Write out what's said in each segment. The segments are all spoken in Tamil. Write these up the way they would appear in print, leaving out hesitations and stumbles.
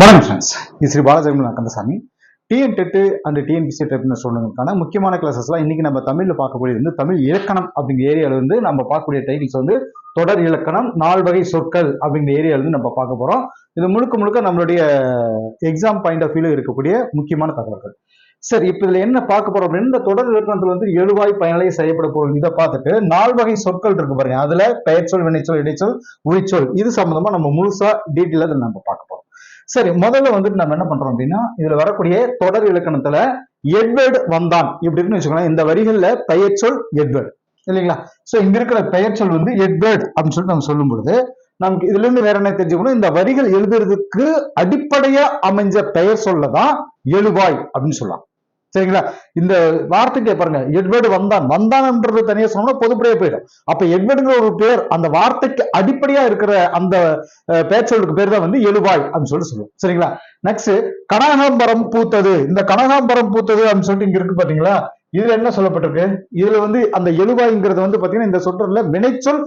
வணக்கம் ஃப்ரெண்ட்ஸ், இது Sri Balaji Kandasamy. TN TET and TNPSC டைப்னு ஸ்டூடெண்ட்களுக்கான முக்கியமான கிளாஸஸ்லாம் இன்னைக்கு நம்ம தமிழில் பார்க்கக்கூடியது வந்து தமிழ் இலக்கணம் அப்படிங்கிற ஏரியாவில் வந்து நம்ம பார்க்கக்கூடிய டைட்டில்ஸ் வந்து தொடர் இலக்கணம், 4 வகை சொற்கள் அப்படிங்கிற ஏரியாவில் வந்து நம்ம பார்க்க போகிறோம். இது முழுக்க முழுக்க நம்மளுடைய எக்ஸாம் பாயிண்ட் ஆஃப் வியூவில் இருக்கக்கூடிய முக்கியமான தகவல்கள். சரி, இப்போ இதில் என்ன பார்க்க போறோம் அப்படின்னு, இந்த தொடர் இலக்கணத்தில் வந்து எழுவாய் பயனிலை செய்யப்பட பொருள் இதை பார்த்துட்டு 4 வகை சொற்கள் இருக்கு பாருங்க. அதுல பெயர்ச்சொல், வினைச்சொல், இடைச்சொல், உரிச்சொல் இது சம்பந்தமா நம்ம முழுசா டீட்டெயிலாக இதில் நம்ம பார்க்க போறோம். சரி, முதல்ல வந்துட்டு நம்ம என்ன பண்றோம் அப்படின்னா, இதுல வரக்கூடிய தொடர் இலக்கணத்துல எட்வர்டு வந்தான் இப்படி இருக்குன்னு வச்சுக்கோங்களேன். இந்த வரிகள்ல பெயர்ச்சொல் எட்வர்டு இல்லைங்களா? சோ இங்க இருக்கிற பெயர்ச்சொல் வந்து எட்வர்டு அப்படின்னு சொல்லிட்டு நம்ம சொல்லும் பொழுது நமக்கு இதுல இருந்து வேற என்ன தெரிஞ்சுக்கணும், இந்த வரிகள் எழுதுறதுக்கு அடிப்படையா அமைஞ்ச பெயர் சொல்லதான் எழுவாய் அப்படின்னு சொல்லலாம். சரிங்களா? இந்த வார்த்தைக்கு பாருங்க, எட்வர்டு வந்தான்ன்றது தனியா சொன்னா பொதுப்படையா போயிடும். அப்ப எட்வர்டுங்கிற ஒரு பேர் அந்த வார்த்தைக்கு அடிப்படையா இருக்கிற அந்த பேச்சொல்லுக்கு பேர் தான் வந்து எழுவாய் அப்படின்னு சொல்லுவோம். சரிங்களா? நெக்ஸ்ட், கனகாம்பரம் பூத்தது. இந்த கனகாம்பரம் பூத்தது அப்படின்னு சொல்லிட்டு இங்க இருக்கு பாத்தீங்களா? இதுல என்ன சொல்லப்பட்டிருக்கு, இதுல வந்து அந்த எழுவாய்ங்கிறது வந்து பாத்தீங்கன்னா இந்த சொற்றொடர்ல வினைச்சொல்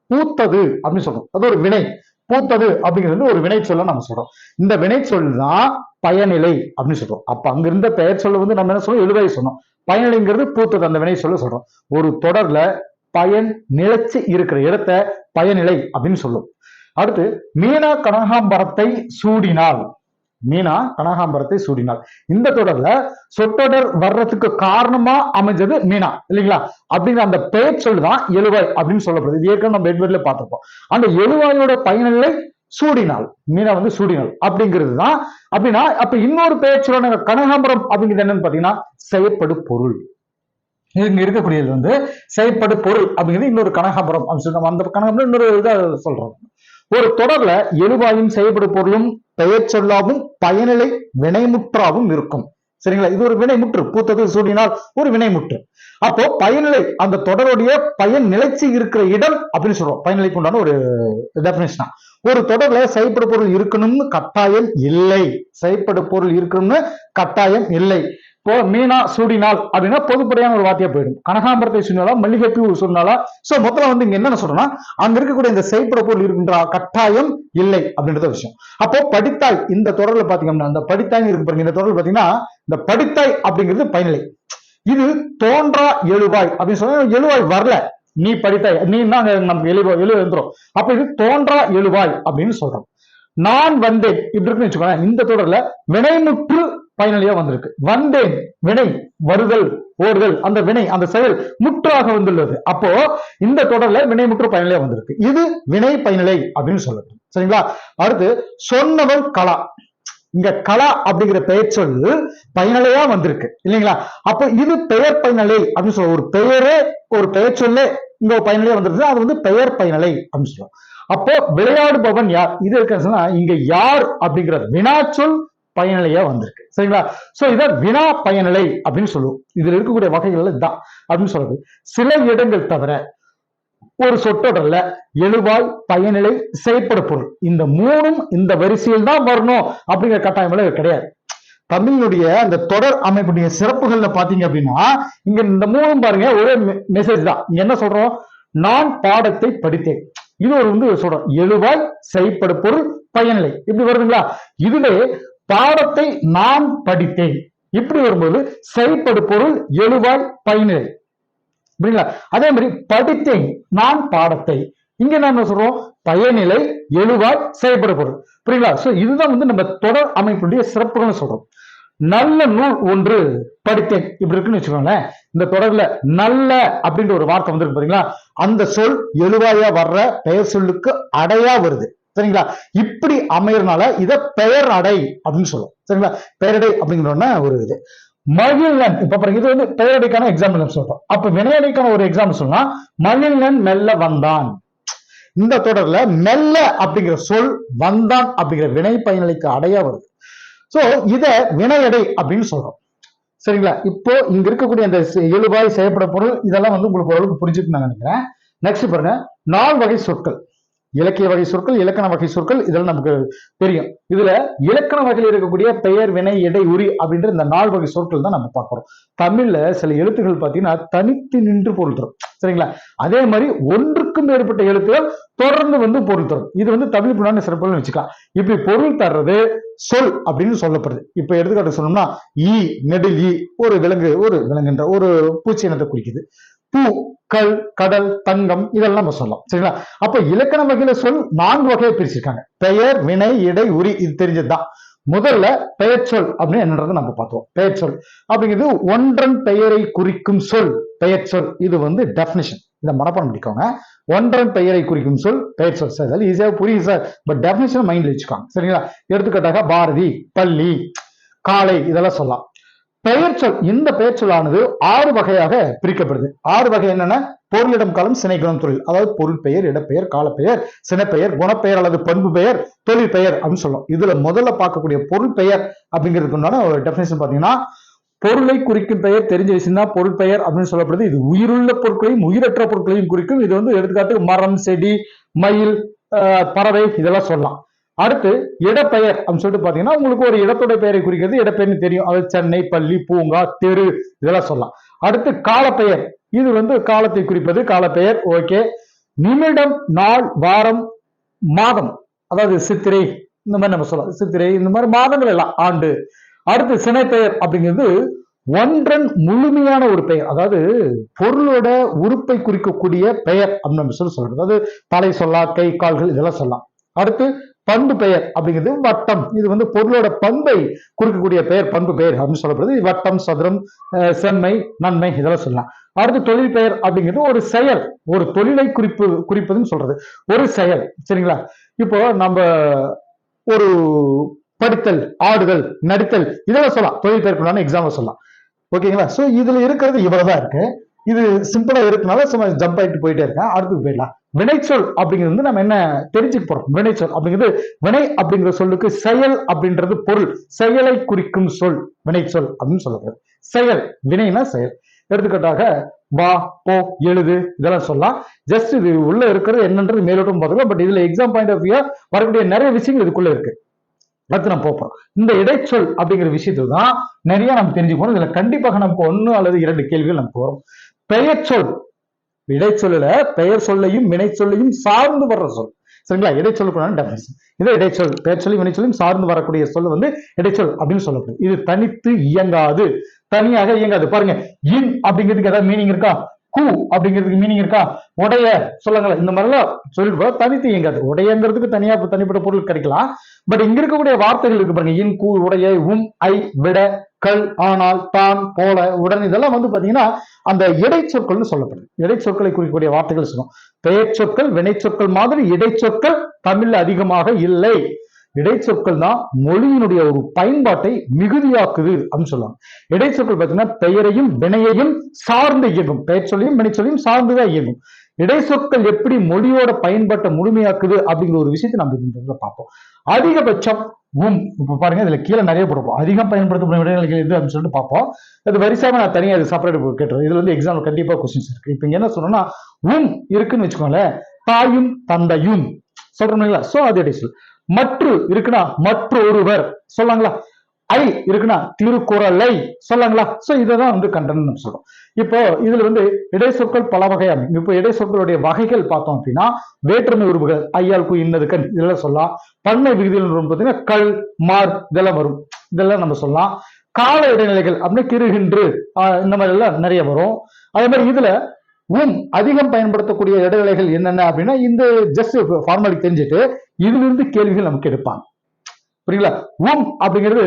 பூத்தது அப்படின்னு சொல்றோம். அது ஒரு வினை. பூத்தது அப்படிங்கிறது ஒரு வினை சொல்ல நம்ம சொல்றோம். இந்த வினை சொல் தான் பயனிலை அப்படின்னு சொல்றோம். அப்ப அங்க இருந்த பெயர் சொல்ல வந்து நம்ம என்ன சொல்றோம், எழுவாய் சொன்னோம். பயனிலைங்கிறது பூத்தது, அந்த வினை சொல்ல சொல்றோம். ஒரு தொடர்ல பயன் நிலைச்சு இருக்கிற இடத்த பயனிலை அப்படின்னு சொல்லும். அடுத்து, மீனா கனகாம்பரத்தை சூடினாள். மீனா கனகாம்பரத்தை சூடினாள். இந்த தொடர்ல சொற்றொடர் வர்றதுக்கு காரணமா அமைஞ்சது மீனா இல்லைங்களா? அப்படிங்கிற அந்த பெயர் சொல்லுதான் எழுவாய் அப்படின்னு சொல்லப்படுது. இது ஏற்கனவே நம்ம எட்வர்ட்ல பார்த்திருப்போம். அந்த எழுவாயோட பயனிலை சூடினாள், மீனா வந்து சூடினாள் அப்படிங்கிறது தான். அப்படின்னா அப்ப இன்னொரு பெயர் சொல்ல கனகாம்பரம் அப்படிங்கிறது என்னன்னு பாத்தீங்கன்னா செயற்படு பொருள். இங்க இருக்கக்கூடியது வந்து செயற்படு பொருள் அப்படிங்கிறது இன்னொரு கனகாம்பரம் அப்படின்னு சொல்லி அந்த கனகாம்பரம் இன்னொரு இதை சொல்றோம். ஒரு தொடர்ல எழுவாயும் செயற்படு பொருளும் பெயர் சொல்லாவும் பயனிலை வினைமுற்றாவும் இருக்கும். சரிங்களா? இது ஒரு வினைமுற்று. பூத்தது சூடினால் ஒரு வினைமுற்று. அப்போ பயனிலை அந்த தொடருடைய பயன் நிலைச்சு இருக்கிற இடம் அப்படின்னு சொல்றோம். பயனிலைக்கு உண்டான ஒரு டெபினிஷனா. ஒரு தொடர்ல செயற்படு பொருள் இருக்கணும்னு கட்டாயம் இல்லை. செயற்படு பொருள் இருக்கணும்னு கட்டாயம் இல்லை. இப்போ மீனா சூடினால் அப்படின்னா பொதுப்படையான ஒரு வார்த்தையா போயிடும். கனகாம்பரத்தை சூடினாலா, மல்லிகைப்பூ சூடினாலா. சோ மொத்தம் வந்து இங்க என்ன சொல்றோம்னா, அங்க இருக்கக்கூடிய இந்த செயற்பட பொருள் இருக்கின்ற கட்டாயம் இல்லை அப்படின்றத விஷயம். அப்போ படித்தாய் இந்த தொடர்ல பாத்தீங்கன்னா, அந்த படித்தாய் இருக்கு பாருங்க. இந்த தொடர்ல பாத்தீங்கன்னா இந்த படித்தாய் அப்படிங்கிறது பயனிலை. இது தோன்றா எழுவாய் அப்படின்னு சொன்னா எழுவாய் வரல. நீ படித்தாய், நீன்னா நமக்கு எழுவாய் வந்துடும். அப்ப இது தோன்றா எழுவாய் அப்படின்னு சொல்றோம். நான் வந்தேன் இப்படி இருக்குன்னு வச்சுக்கோங்க. இந்த தொடர்ல வினைமுற்று பயனிலையா வந்திருக்கு. வந்தேன் வினை, வருதல், ஓடுதல், அந்த வினை அந்த செயல் முற்றாக வந்துள்ளது. அப்போ இந்த தொடர்ல வினைமுற்று பயனிலையா வந்திருக்கு. இது வினை பயனிலை அப்படின்னு சொல்லுது. சரிங்களா? அடுத்து, சொன்னவள் கலா. இங்க கலா அப்படிங்கிற பெயர் சொல் பயனிலையா வந்திருக்கு இல்லைங்களா? அப்ப இது பெயர் பயனிலை அப்படின்னு சொல்ல, ஒரு பெயரே ஒரு பெயர் சொல்ல இங்க பயனிலையா வந்திருக்கு. அது வந்து பெயர் பயனிலை அப்படின்னு சொல்லுவோம். அப்போ விளையாடுபவன் யார், இது இருக்குன்னா இங்க யார் அப்படிங்கிற வினாச்சொல் பயனிலையா வந்திருக்கு. சரிங்களா? சோ இத வினா பயனிலை அப்படின்னு சொல்லுவோம். இதுல இருக்கக்கூடிய வகைகள் தான் அப்படின்னு சொல்றது. சில இடங்கள் தவிர ஒரு சொற்றொடர்ல எழுவாய், பயனிலை, செயற்படு பொருள் இந்த மூணும் இந்த வரிசையில் தான் வரணும் அப்படிங்கிற கட்டாயம் கிடையாது. தமிழுடைய அந்த தொடர் அமைப்புடைய சிறப்புகள்ல பாத்தீங்க அப்படின்னா இங்க இந்த மூணும் பாருங்க ஒரே மெசேஜ் தான். இங்க என்ன சொல்றோம், நான் பாடத்தை படித்தேன். இது ஒரு வந்து சொல்றோம் எழுவாய், செயற்படு பொருள், பயனிலை இப்படி வருதுங்களா? இதுவே பாடத்தை நான் படித்தேன் இப்படி வரும்போது செயற்படு பொருள், எழுவாய், பயனிலை. புரியுங்களா? அதே மாதிரி படித்தேன் நான் பாடத்தை, இங்க என்ன சொல்றோம், பயனிலை, எழுவாய், செயற்படு பொருள். புரியுங்களா? சோ இதுதான் வந்து நம்ம தொடர் அமைப்புடைய சிறப்புகள் சொல்றோம். நல்ல நூல் ஒன்று படித்தேன் இப்படி இருக்குன்னு வச்சுக்கோங்களேன். இந்த தொடர்ல நல்ல அப்படின்ற ஒரு வார்த்தை வந்துருக்கு பாத்தீங்களா? அந்த சொல் எழுவாயா வர்ற பெயர் சொல்லுக்கு அடையா வருது. சரிங்களா? இப்படி அமையறதுனால இத பெயர் அடை அப்படின்னு சொல்லுவோம். சரிங்களா? பெயரடை அப்படிங்கிற ஒரு இது. மகிழ்நன் இப்ப பாருங்க, இது வந்து பெயரடைக்கான எக்ஸாம்பிள் சொல்றோம். அப்ப வினையடைக்கான ஒரு எக்ஸாம்பிள் சொன்னா மகிழ்நன் மெல்ல வந்தான். இந்த தொடர்ல மெல்ல அப்படிங்கிற சொல் வந்தான் அப்படிங்கிற வினை பயனிலைக்கு அடையா வருது. சோ இத வினையடை அப்படின்னு சொல்றோம். சரிங்களா? இப்போ இங்க இருக்கக்கூடிய அந்த எழுவாய், செயற்பட பொருள் இதெல்லாம் வந்து உங்களுக்கு ஓரளவுக்கு புரிஞ்சுட்டு நான் நினைக்கிறேன். நெக்ஸ்ட் பாருங்க, 4 வகை சொற்கள். இலக்கிய வகை சொற்கள், இலக்கண வகை சொற்கள் இதெல்லாம் நமக்கு தெரியும். இதுல இலக்கண வகையில் இருக்கக்கூடிய பெயர், வினை, எடை, உரி அப்படின்ற இந்த 4 வகை சொற்கள் தான் நம்ம பார்க்கிறோம். தமிழ்ல சில எழுத்துக்கள் பாத்தீங்கன்னா தனித்து நின்று பொருள் தரும். சரிங்களா? அதே மாதிரி ஒன்றுக்கும் மேற்பட்ட எழுத்துக்கள் தொடர்ந்து வந்து பொருள் தரும். இது வந்து தமிழ் புராண சிறப்புன்னு வச்சுக்கலாம். இப்படி பொருள் தர்றது சொல் அப்படின்னு சொல்லப்படுது. இப்ப எடுத்துக்காட்டு சொல்லணும்னா ஈ, நெடில் ஈ ஒரு விலங்குன்ற ஒரு பூச்சி இனத்தை குறிக்குது. பூ, கல், கடல், தங்கம் இதெல்லாம் நம்ம சொல்லலாம். சரிங்களா? அப்ப இலக்கண வகையில சொல் 4 வகையை பிரிச்சிருக்காங்க. பெயர், வினை, இடை, உரி. இது தெரிஞ்சதுதான். முதல்ல பெயர் சொல் அப்படின்னு என்னன்றதை நம்ம பார்த்தோம். பெயர் சொல் அப்படிங்கிறது ஒன்றன் பெயரை குறிக்கும் சொல் பெயர் சொல். இது வந்து டெபினிஷன். இதை மனப்பாடம் பண்ணிக்கோங்க. ஒன்றன் பெயரை குறிக்கும் சொல் பெயர் சொல். சார் இதெல்லாம் ஈஸியாக புரியுது சார், பட் டெபினிஷன் மைண்ட்ல வச்சுக்கோங்க. சரிங்களா? எடுத்துக்காட்டாக பாரதி, பள்ளி, காலை இதெல்லாம் சொல்லலாம். பெயர் சொல், இந்த பெயர் சொல்லானது 6 வகையாக பிரிக்கப்படுது. 6 வகை என்னன்னா பொருளிடம், காலம், சினைக்குணம், தொழில். அதாவது பொருள் பெயர், இடப்பெயர், காலப்பெயர், சினைப்பெயர், குணப்பெயர் அல்லது பண்பு பெயர், தொழில் பெயர் அப்படின்னு சொல்லுவோம். இதுல முதல்ல பார்க்கக்கூடிய பொருள் பெயர் அப்படிங்கிறதுக்கு உண்டான ஒரு டெபினேஷன் பாத்தீங்கன்னா, பொருளை குறிக்கும் பெயர் தெரிஞ்ச விஷயம் தான் பொருள் பெயர் அப்படின்னு சொல்லப்படுது. இது உயிருள்ள பொருட்களையும் உயிரற்ற பொருட்களையும் குறிக்கும். இது வந்து எடுத்துக்காட்டு மரம், செடி, மயில், பறவை இதெல்லாம் சொல்லலாம். அடுத்து இடப்பெயர் அப்படின்னு சொல்லிட்டு பாத்தீங்கன்னா, உங்களுக்கு ஒரு இடத்தோட பெயரை குறிக்கிறது இடப்பெயர்னு தெரியும். அது சென்னை, பள்ளி, பூங்கா, தெரு இதெல்லாம் சொல்லலாம். அடுத்து காலப்பெயர், இது வந்து காலத்தை குறிப்பது காலப்பெயர். ஓகே. நிமிடம், நாள், வாரம், மாதம், அதாவது சித்திரை இந்த மாதிரி நம்ம சொல்லலாம். சித்திரை இந்த மாதிரி மாதங்கள் எல்லாம் ஆண்டு. அடுத்து சினைப்பெயர் அப்படிங்கிறது ஒன்றன் முழுமையான ஒரு பெயர், அதாவது பொருளோட உறுப்பை குறிக்கக்கூடிய பெயர் அப்படின்னு நம்ம சொல்றது. அதாவது தலை சொல்லா, கை, கால்கள் இதெல்லாம் சொல்லலாம். அடுத்து பண்பு பெயர் அப்படிங்கிறது வட்டம். இது வந்து பொருளோட பண்பை குறிக்கக்கூடிய பெயர் பண்பு பெயர் அப்படின்னு சொல்லப்படுது. வட்டம், சதுரம், செம்மை, நன்மை இதெல்லாம் சொல்லலாம். அடுத்து தொழில் பெயர் அப்படிங்கிறது ஒரு செயல், ஒரு தொழிலை குறிப்பதுன்னு சொல்றது, ஒரு செயல். சரிங்களா? இப்போ நம்ம ஒரு படித்தல், ஆடுதல், நடித்தல் இதெல்லாம் சொல்லலாம். தொழில் பெயருக்குள்ளான எக்ஸாம்பிள் சொல்லலாம். ஓகேங்களா? சோ இதுல இருக்கிறது இவ்வளவுதான் இருக்கு. இது சிம்பிளா இருக்கனால சும்மா ஜம்ப் ஆகிட்டு போயிட்டே இருக்கேன். அடுத்து போயிடலாம். வினைச்சொல் அப்படிங்கிறது வந்து நம்ம என்ன தெரிஞ்சுக்க போறோம். வினைச்சொல் அப்படிங்கிறது, வினை அப்படிங்கிற சொல்லுக்கு செயல் அப்படின்றது பொருள், செயலை குறிக்கும் சொல் வினைச்சொல் அப்படின்னு சொல்லப்படுது. செயல், வினைனா செயல். எடுத்துக்காட்டாக வா, போ, எழுது இதெல்லாம் சொல்லலாம். ஜஸ்ட் இது உள்ள இருக்கிறது என்னன்றது மேலோட்டம் பார்த்துக்கலாம். பட் இதுல எக்ஸாம் பாயிண்ட் ஆஃப் வியூ வரக்கூடிய நிறைய விஷயங்கள் இதுக்குள்ள இருக்கு. அடுத்து நம்ம போறோம். இந்த இடைச்சொல் அப்படிங்கிற விஷயத்துல தான் நிறைய நம்ம தெரிஞ்சுக்கணும். இதுல கண்டிப்பாக நமக்கு 1 அல்லது 2 கேள்விகள் நமக்கு வரும். பெயர் சொல், இடைச்சொல்ல பெயர் சொல்லையும் வினை சொல்லையும் சார்ந்து வர்ற சொல். சரிங்களா? இடைச்சொல்லுக்கான டெஃபினிஷன் இது இடைச்சொல். பெயர் சொல்லி வினை சொல்லையும் சார்ந்து வரக்கூடிய சொல் வந்து இடைச்சொல் அப்படின்னு சொல்லப்படுது. இது தனித்து இயங்காது, தனியாக இயங்காது. பாருங்க, இன் அப்படிங்கிறதுக்கு ஏதாவது மீனிங் இருக்கா? கூ அப்படிங்கிறதுக்கு மீனிங் இருக்கா? உடைய சொல்லுங்களேன். இந்த மாதிரிலாம் சொல்லிட்டு தனித்து இயங்காது. உடையங்கிறதுக்கு தனியா தனிப்பட்ட பொருள் கிடைக்கலாம். பட் இங்க இருக்கக்கூடிய வார்த்தைகள் இருக்கு பாருங்க, இன், கூ, உடைய, ஐ, விட, கல், ஆனால், தான், போல, உடன் இதெல்லாம் வந்து பாத்தீங்கன்னா அந்த இடைச்சொற்கள்னு சொல்லப்படுது. இடைச்சொற்களை குறிக்கக்கூடிய வார்த்தைகள் சொல்லும். பெயர் சொற்கள், வினை சொற்கள் மாதிரி இடைச்சொற்கள் தமிழ்ல அதிகமாக இல்லை. இடைச்சொற்கள் தான் மொழியினுடைய ஒரு பயன்பாட்டை மிகுதியாக்குது அப்படின்னு சொல்லுவாங்க. இடைச்சொற்கள் பார்த்தீங்கன்னா பெயரையும் வினையையும் சார்ந்து இயங்கும். பெயர் சொல்லியும் வினை சொல்லியும் சார்ந்துதான் இயங்கும். இடைச்சொற்கள் எப்படி மொழியோட பயன்பாட்டை முழுமையாக்குது அப்படிங்கிற ஒரு விஷயத்தை நம்ம இந்த பார்ப்போம். அதிகபட்சம் இப்ப பாருங்க, இதுல கீழே நிறைய போடுவோம். அதிகம் பயன்படுத்தப்படும் இடைநிலைகள் எது அப்படின்னு சொல்லிட்டு பார்ப்போம். அது வரிசையாக நான் தனியாக அது செப்பரேட் கேட்டுறேன். இதுல வந்து எக்ஸாம்பிள் கண்டிப்பா கொஸ்டின்ஸ் இருக்கு. இப்ப என்ன சொல்லணும்னா, இருக்குன்னு வச்சுக்கோங்களேன், தாயும் தந்தையும் சொல்றோம் இல்லைங்களா? சோ அது இடைச்சொல். மற்று இருக்குன்னா மற்றொருவர் சொல்லாங்களா? ஐ இருக்குன்னா திருக்குறளை சொல்லாங்களா? சோ இததான் வந்து கண்டனம் நம்ம சொல்றோம். இப்போ இதுல வந்து இடைச்சொற்கள் பல வகையா. இப்போ இடைச்சொற்களுடைய வகைகள் பார்த்தோம் அப்படின்னா, வேற்றுமை உருவுகள் ஐயாளுக்கு இன்னது கண் இதெல்லாம் சொல்லலாம். பன்மை விகுதிகள் பார்த்தீங்கன்னா கல், மார் இதெல்லாம் வரும். இதெல்லாம் நம்ம சொல்லலாம். கால இடைநிலைகள் அப்படின்னா கிருகின்று இந்த மாதிரி எல்லாம் நிறைய வரும். அதே மாதிரி இதுல அதிகம் பயன்படுத்தக்கூடிய இடைநிலைகள் என்னென்ன அப்படின்னா, இந்த ஜஸ்ட் ஃபார்மாலிட்டி தெரிஞ்சுட்டு இதுல இருந்து கேள்விகள் நமக்கு எடுப்பாங்க. புரியுங்களா? அப்படிங்கிறது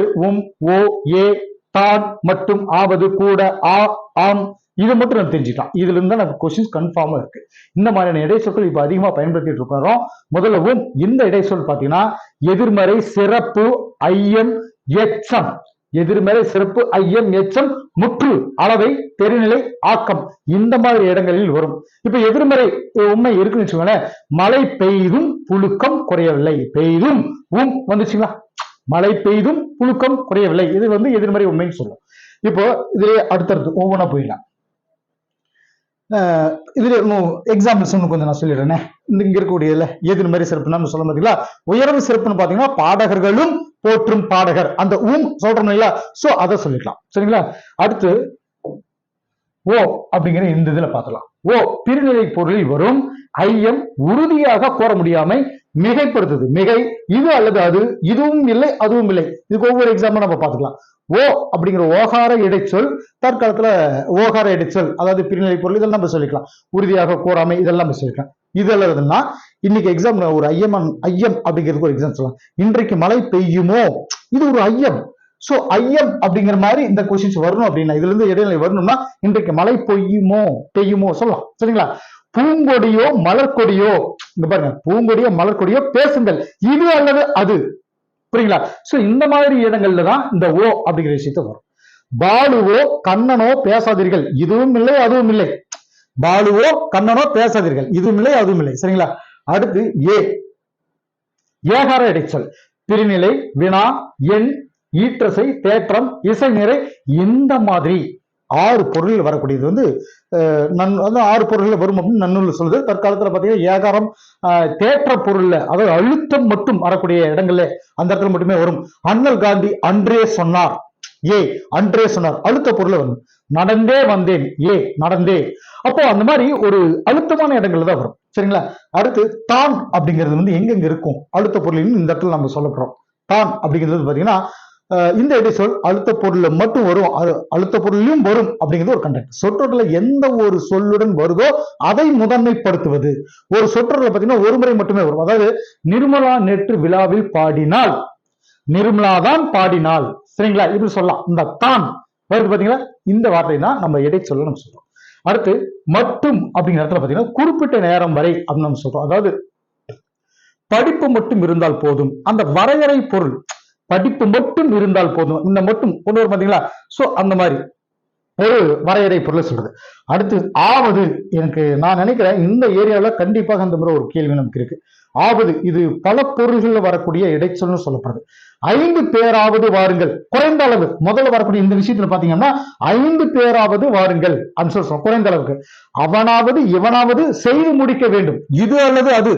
ஓ, ஏ, தான், மட்டும், ஆவது, கூட, ஆம் இது மட்டும் நம்ம தெரிஞ்சுக்கலாம். இதுல இருந்து நமக்கு கொஸ்டின்ஸ் கன்ஃபார்மா இருக்கு. இந்த மாதிரியான இடைச்சொற்கள் இப்ப அதிகமா பயன்படுத்திட்டு இருக்கிறோம். முதல்ல இந்த இடைச்சொல் பாத்தீங்கன்னா எதிர்மறை, சிறப்பு, ஐயம், எச்சம். எதிர்மறை, சிறப்பு, ஐயம், எச்சம், முற்று, அளவை, பெருநிலை, ஆக்கம் இந்த மாதிரி இடங்களில் வரும். இப்ப எதிர்மறை உண்மை இருக்குன்னு வச்சுக்கோங்களேன், மழை பெய்தும் புழுக்கம் குறையவில்லை. பெய்தும் வந்துச்சுங்களா? மழை பெய்தும் புழுக்கம் குறையவில்லை. இது வந்து எதிர்மறை உண்மைன்னு சொல்லும். இப்போ இதுல அடுத்தடுத்து ஒவ்வொன்றா போயிடலாம். இதுல எக்ஸாம்பிள்ஸ் கொஞ்சம் நான் சொல்லிடுறேன். இங்க இருக்கக்கூடியதுல எதிர்மறை சிறப்பு நம்ம சொல்ல பார்த்தீங்களா? உயர்வு சிறப்புன்னு பாத்தீங்கன்னா பாடகர்களும் போற்றும் பாடகர், அந்த சொல்றோம் இல்லையா? சோ அதை சொல்லிக்கலாம். சரிங்களா? அடுத்து ஓ அப்படிங்கிற இந்த இதுல பார்க்கலாம். பிரிநிலை பொருளில் வரும் ஐயம் உறுதியாக கோர முடியாமை, மிகைப்படுத்துது. மிகை, இது அல்லது அது, இதுவும் இல்லை அதுவும் இல்லை. இதுக்கு ஒவ்வொரு எக்ஸாம்பிள் நம்ம பார்த்துக்கலாம். ஓ அப்படிங்கிற ஓகார இடைச்சொல், தற்காலத்துல ஓகார இடைச்சொல், அதாவது பிரிநிலை பொருள், இதெல்லாம் நம்ம சொல்லிக்கலாம். உறுதியாக, கூறாமை, இதெல்லாம் நம்ம சொல்லிக்கலாம். இது அல்லதுன்னா இன்னைக்கு எக்ஸாம் ஒரு ஐயம் அப்படிங்கிறதுக்கு ஒரு எக்ஸாம் சொல்லலாம். இன்றைக்கு மழை பெய்யுமோ, இது ஒரு ஐயம். சோ ஐயம் அப்படிங்கிற மாதிரி இந்த கொஸ்டின்ஸ் வரணும் அப்படின்னா, இதுல இருந்து இடைநிலை வரணும்னா இன்றைக்கு மழை பெய்யுமோ சொல்லலாம். சரிங்களா? பூங்கொடியோ மலர்கொடியோ, இங்க பாருங்க, பூங்கொடியோ மலர்கொடியோ பேசுங்கள், இது அல்லது அது. புரியுங்களா? சோ இந்த மாதிரி இடங்கள்ல தான் இந்த ஓ அப்படிங்கிற விஷயத்த வரும். பாலுவோ கண்ணனோ பேசாதீர்கள், இதுவும் இல்லை அதுவும் இல்லை. பாலுவோ கண்ணனோ பேசாதீர்கள், இதுவும் இல்லை அதுவும் இல்லை. சரிங்களா? அடுத்து ஏகார இடைச்சொல், பிரிநிலை, வினா, எண், ஈற்றசை, தேற்றம், இசை நிறை, இந்த மாதிரி 6 பொருளில் வரக்கூடியது வந்து 6 பொருள்ல வரும் அப்படின்னு நன்னூல் சொல்லுது. தற்காலத்துல பாத்தீங்கன்னா ஏகாரம் தேற்ற பொருள்ல, அதாவது அழுத்தம் மட்டும் வரக்கூடிய இடங்கள்ல அந்த இடத்துல மட்டுமே வரும். அண்ணல் காந்தி அன்றே சொன்னார், அன்றே சொன்னார், அழுத்த பொருள்ல வரும். நடந்தே வந்தேன், நடந்தே. அப்போ அந்த மாதிரி ஒரு அழுத்தமான இடங்கள்ல தான் வரும். சரிங்களா? அடுத்து தான் அப்படிங்கிறது வந்து எங்கெங்க இருக்கும் அழுத்த பொருளின் இந்த இடத்துல நம்ம சொல்ல போறோம். தான் அப்படிங்கிறது பாத்தீங்கன்னா இந்த இடைச்சொல் அழுத்த பொருள்ல மட்டும் வரும், அழுத்த பொருளிலும் வரும் அப்படிங்கிறது ஒரு கண்டெக்ட். சொற்றொடர்ல எந்த ஒரு சொல்லுடன் வருதோ அதை முதன்மைப்படுத்துவது. ஒரு சொற்றொடர்ல பாத்தீங்கன்னா ஒரு முறை மட்டுமே வரும். அதாவது நிர்மலா நேற்று விழாவில் பாடினாள், நிர்மலா தான் பாடினாள். சரிங்களா? இப்படி சொல்லலாம். இந்த தான் வருது பாத்தீங்களா, இந்த வார்த்தை தான் நம்ம இடைச்சொல்ல நம்ம சொல்றோம். அடுத்து மட்டும் அப்படிங்கிற இடத்துல பாத்தீங்கன்னா குறிப்பிட்ட நேரம் வரை அப்படின்னு நம்ம சொல்றோம். அதாவது படிப்பு மட்டும் இருந்தால் போதும், அந்த வரையறை பொருள் படிப்பு மட்டும் இருந்தால் போதும், இந்த மட்டும் கொண்டு வரும் பாத்தீங்களா. சோ அந்த மாதிரி ஒரு வரையறை பொருளை சொல்றது. அடுத்து ஆவது, எனக்கு நான் நினைக்கிறேன் இந்த ஏரியாவில கண்டிப்பாக அந்த மாதிரி ஒரு கேள்வி நமக்கு இருக்கு. ஆவது, இது பல பொருள்கள்ல வரக்கூடிய இடைச்சொல்னு சொல்லப்படுது. 5 பேராவது வாருங்கள், குறைந்த அளவு. முதல்ல வரக்கூடிய இந்த விஷயத்துல பாத்தீங்கன்னா 5 பேராவது வாருங்கள் அப்படின்னு சொல்றோம், குறைந்த அளவுக்கு. அவனாவது இவனாவது செய்து முடிக்க வேண்டும், இது அல்லது அது.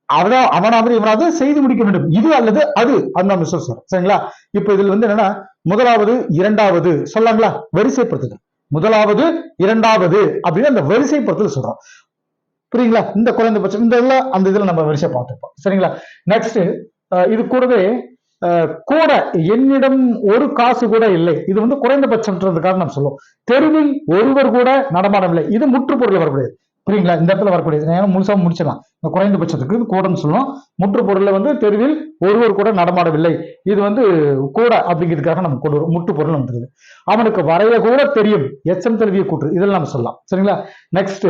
அவனாவது இவனாவது செய்து முடிக்க வேண்டும், இது அல்லது அது, அந்த சொல்றோம். சரிங்களா? இப்ப இதுல வந்து என்னன்னா முதலாவது இரண்டாவது சொல்லாங்களா, வரிசைப்படுத்துதல். முதலாவது இரண்டாவது அப்படின்னு அந்த வரிசைப்படுத்தல் சொல்றோம். புரியுங்களா? இந்த குறைந்தபட்சம் இந்த இதுல அந்த இதுல நம்ம வரிசை பார்த்துப்போம். சரிங்களா? நெக்ஸ்ட் இது கூடவே கூட, என்னிடம் ஒரு காசு கூட இல்லை, இது வந்து குறைந்தபட்சம்ன்றதுக்காக நம்ம சொல்லுவோம். தெருவில் ஒருவர் கூட நடமாடவில்லை, இது முற்றுப்பொருள் வரக்கூடியது. புரியுங்களா? இந்த இடத்துல வரக்கூடியது ஏன்னா முழுசா முடிச்சிடலாம். இந்த குறைந்தபட்சத்துக்கு கூடன்னு சொல்லுவோம். முற்றுப்பொருள்ல வந்து தெருவில் ஒருவர் கூட நடமாடவில்லை, இது வந்து கூட அப்படிங்கிறதுக்காக நம்ம கொண்டு வரும், முற்றுப்பொருள் வந்துருது. அவனுக்கு வரைய கூட தெரியும், எச்சம் தருவிய கூற்று, இதெல்லாம் நம்ம சொல்லலாம். சரிங்களா? நெக்ஸ்ட்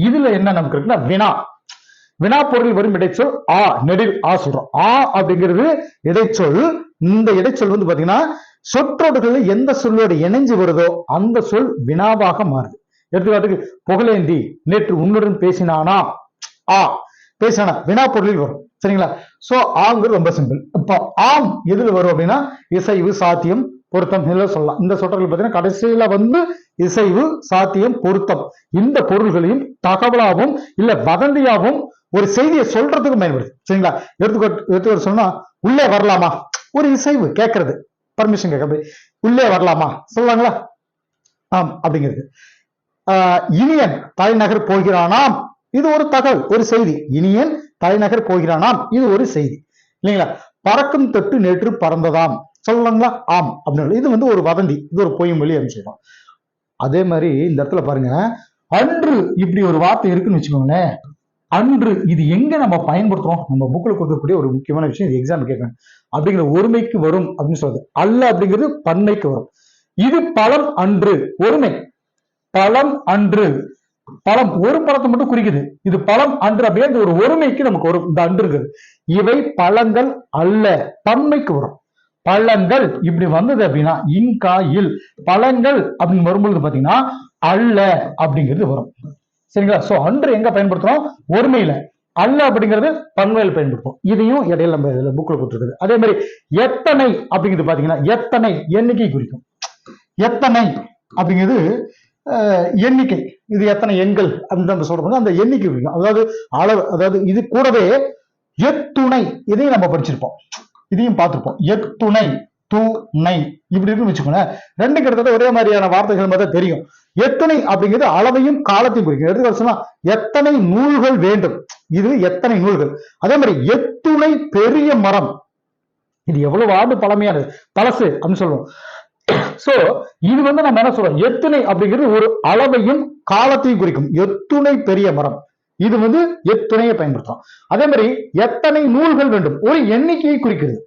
இதுல என்ன நமக்கு இருக்குன்னா வினா. வினா பொருள் வரும் இடைச்சொல் நெடில் சொல்றோம். அப்படிங்கிறது இடைச்சொல். இந்த இடைச்சொல் வந்து பாத்தீங்கன்னா சொற்றொடர்கள் எந்த சொல்லோடு இணைஞ்சு வருதோ அந்த சொல் வினாவாக மாறுது. எடுத்துக்காட்டுக்கு புகழேந்தி நேற்று உன்னுடன் பேசினானா, பேசினா வினா பொருளில் வரும். சரிங்களா? சோ ஆங்கிறது ரொம்ப சிம்பிள். இப்போ ஆம் எதுல வரும் அப்படின்னா இசைவு, சாத்தியம், பொருத்தம் இதெல்லாம் சொல்லலாம். இந்த சொற்றொடர்கள் பார்த்தீங்கன்னா கடைசியில வந்து இசைவு, சாத்தியம், பொருத்தம், இந்த பொருள்களையும் தகவலாகவும் இல்ல வதந்தியாகவும் ஒரு செய்தியை சொல்றதுக்கு பயன்படுது. சரிங்களா? எடுத்துக்காட்டு சொன்னா உள்ளே வரலாமா, ஒரு இசைவு கேட்கறது, பர்மிஷன் கேட்கறது, உள்ளே வரலாமா சொல்லுவாங்களா, ஆம் அப்படிங்கிறது. இனியன் தலைநகர் போகிறானாம், இது ஒரு தகவல், ஒரு செய்தி. இனியன் தலைநகர் போகிறானாம், இது ஒரு செய்தி இல்லைங்களா? பறக்கும் தொட்டு நேற்று பறந்ததாம் சொல்லலாங்களா, ஆம் அப்படின்னு. இது வந்து ஒரு வதந்தி, இது ஒரு பொய்யும் மொழி அப்படின்னு சொல்றோம். அதே மாதிரி இந்த இடத்துல பாருங்க, அன்று இப்படி ஒரு வார்த்தை இருக்குன்னு வச்சுக்கோங்களேன். அன்று இது எங்க நம்ம பயன்படுத்துறோம், நம்ம புக்கில் கொடுக்கக்கூடிய ஒரு முக்கியமான விஷயம், இது எக்ஸாம் கேட்கணும். அப்படிங்கிற ஒருமைக்கு வரும் அப்படின்னு சொல்றது. அல்ல அப்படிங்கிறது பன்மைக்கு வரும். இது பழம் அன்று, ஒருமை. பழம் அன்று, பழம் ஒரு பழத்தை மட்டும் குறிக்குது, இது பழம் அன்று அப்படியே ஒரு ஒருமைக்கு நமக்கு வரும் இந்த அன்று இருக்குது. இவை பழங்கள் அல்ல, பன்மைக்கு வரும். பழங்கள் இப்படி வந்தது அப்படின்னா இன்காயில், பழங்கள் அப்படின்னு வரும்பொழுது பாத்தீங்கன்னா அல்ல அப்படிங்கிறது வரும். சரிங்களா? சோ அன்று எங்க பயன்படுத்துறோம், ஒருமையில. அல்ல அப்படிங்கிறது பன்மையில பயன்படுத்தும். இதையும் இடையில நம்ம இதுல புக்ல கொடுத்துருக்குது. அதே மாதிரி எத்தனை அப்படிங்கிறது பாத்தீங்கன்னா எத்தனை எண்ணிக்கை குறிக்கும். எத்தனை அப்படிங்கிறது எண்ணிக்கை, இது எத்தனை எண்கள் அப்படின்னு நம்ம சொல்றோம், அந்த எண்ணிக்கை குறிக்கும். அதாவது அளவு, அதாவது இது கூடவே எத்துணை, இதையும் நம்ம படிச்சிருப்போம், இதையும் பார்த்திருப்போம். எத்துணை, துணை இப்படி இருக்குன்னு வச்சுக்கோங்க. ரெண்டு கிட்டத்தட்ட ஒரே மாதிரியான வார்த்தைகள் மாதிரி தெரியும். எத்தனை அப்படிங்கிறது அளவையும் காலத்தையும் குறிக்கும். எடுத்துக்காட்டு சொன்னா எத்தனை நூல்கள் வேண்டும், இது எத்தனை நூல்கள். அதே மாதிரி எத்துணை பெரிய மரம், இது எவ்வளவு ஆண்டு பழமையானது, பழசு அப்படின்னு சொல்லுவோம். சோ இது வந்து நம்ம என்ன சொல்றோம், எத்தனை அப்படிங்கிறது ஒரு அளவையும் காலத்தையும் குறிக்கும். எத்துணை பெரிய மரம், இது வந்து எத்துணையை பயன்படுத்தும். அதே மாதிரி எத்தனை நூல்கள் வேண்டும், ஒரு எண்ணிக்கையை குறிக்கிறது.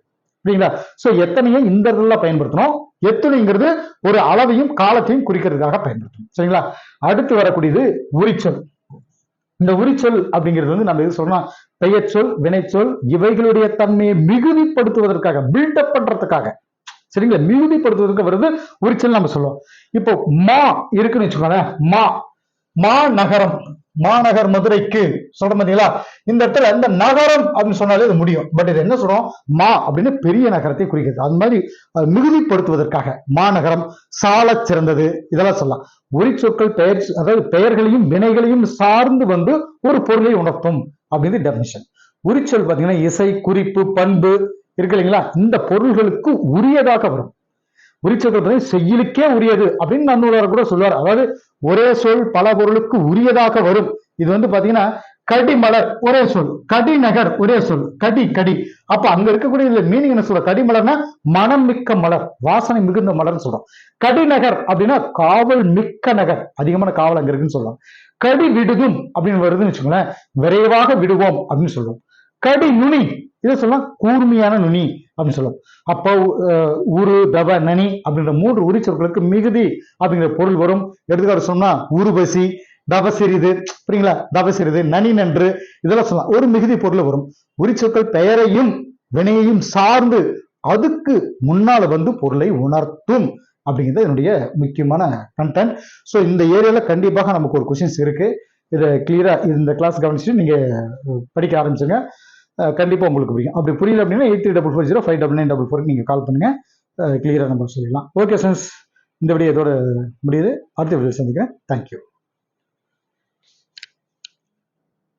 சரிங்களா? சோ எத்தனையை இந்த இடத்துல பயன்படுத்தணும். எத்துணைங்கிறது ஒரு அளவையும் காலத்தையும் குறிக்கிறதுக்காக பயன்படுத்தணும். சரிங்களா? அடுத்து வரக்கூடியது உரிச்சொல். இந்த உரிச்சொல் அப்படிங்கிறது வந்து நம்ம எது சொல்றோம்னா பெயர்ச்சொல், வினைச்சொல் இவைகளுடைய தன்மையை மிகுதிப்படுத்துவதற்காக, பில்டப் பண்றதுக்காக, சரிங்களா, மிகுதிப்படுத்துவதற்கு வருது உரிச்சல் நம்ம சொல்லுவோம். இப்போ மா இருக்குன்னு வச்சுக்கோங்களேன், மாநகரம், மாநகர் மதுரைக்கு சொல்ற பார்த்தீங்களா, இந்த இடத்துல இந்த நகரம் அப்படின்னு சொன்னாலே இது முடியும். பட் இது என்ன சொல்றோம், மா அப்படின்னு பெரிய நகரத்தை குறிக்கிறது. அது மாதிரி மிகுதிப்படுத்துவதற்காக மாநகரம், சால சிறந்தது, இதெல்லாம் சொல்லலாம். உரிச்சொற்கள் பெயர், அதாவது பெயர்களையும் வினைகளையும் சார்ந்து வந்து ஒரு பொருளை உணர்த்தும் அப்படின்னு டெபினிஷன். உரிச்சொல் பார்த்தீங்கன்னா இசை, குறிப்பு, பண்பு இருக்கு இல்லைங்களா, இந்த பொருள்களுக்கு உரியதாக வரும். உரிச்சொற்கள் செய்யுளுக்கே உரியது அப்படின்னு நன்னூலர் கூட சொல்லுவார். அதாவது ஒரே சொல் பல பொருளுக்கு உரியதாக வரும். இது வந்து பாத்தீங்கன்னா கடிமலர் ஒரே சொல், கடிநகர் ஒரே சொல், கடி. அப்ப அங்க இருக்கக்கூடிய மீனிங் என்ன சொல்ற, கடிமலர்னா மனம் மிக்க மலர், வாசனை மிகுந்த மலர்னு சொல்றோம். கடிநகர் அப்படின்னா காவல் மிக்க நகர், அதிகமான காவல் அங்க இருக்குன்னு சொல்லலாம். கடி விடுதும் அப்படின்னு வருதுன்னு வச்சுக்கோங்களேன், விரைவாக விடுவோம் அப்படின்னு சொல்லுவோம். கடி நுனி, இதை சொல்லலாம் கூர்மையான நுனி அப்படின்னு சொல்லுவோம். அப்போ உரு, தப, நனி அப்படின்ற 3 உரிச்சொற்களுக்கு மிகுதி அப்படிங்கிற பொருள் வரும். எடுத்துக்காட்டு சொன்னா உருபசி, தவசிறிது, புரியுங்களா, தவசிறிது, நனி நன்று, இதெல்லாம் சொல்லலாம், ஒரு மிகுதி பொருள் வரும். உரிச்சொற்கள் பெயரையும் வினையையும் சார்ந்து அதுக்கு முன்னால வந்து பொருளை உணர்த்தும் அப்படிங்கிறது என்னுடைய முக்கியமான கண்டென்ட். ஸோ இந்த ஏரியால கண்டிப்பாக நமக்கு ஒரு கொஸ்டின்ஸ் இருக்கு. இதை கிளியரா இந்த கிளாஸ் கவனிச்சுட்டு நீங்க படிக்க ஆரம்பிச்சுங்க. கண்டிப்பா உங்களுக்கு புரியும். அப்படி புரியல அப்படின்னா 8344059944 நீங்க கால் பண்ணுங்க, கிளியரா நம்ம சொல்லிடலாம். ஓகே ஃப்ரெண்ட்ஸ், இந்த வீடியோ இதோட முடியுது. அடுத்த வீடியோ சந்திக்கிறேன். தேங்க்யூ.